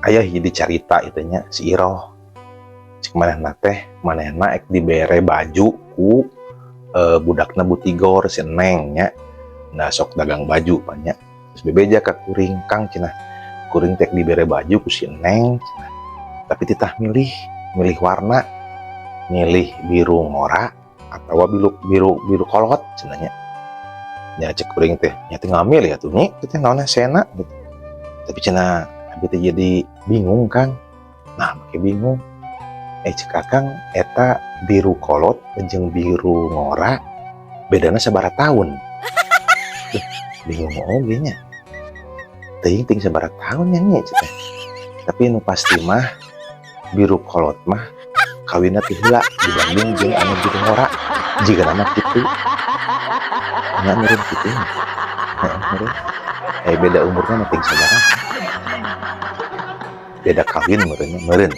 Aya jadi cerita itunya si Iroh cik manehna teh manehna ek dibere baju ku budakna Butigor si Neng nya nah sok dagang baju banyak terus bebeja ka kuring Kang cenah kuring teh dibere baju ku si Neng cenah tapi titah milih warna milih biru ngora atau biru kolot cenanya nya cek kuring teh nya teh ngamil ya tuh nih teh naonna sena gitu tapi cenah abi teh jadi bingung Kang nah make bingung cek Kakang eta biru kolot jeung biru ngora bedana sabaraha tahun bingung oge nya teuing sabaraha tahun nya nya cenah tapi nu pasti mah biru kolot mah kawinna teh heula dibanding jeung anu biru ngora jiga nama kitu nya meureun kitu meureun beda umurna mah teuing sabaraha beda kawin meureun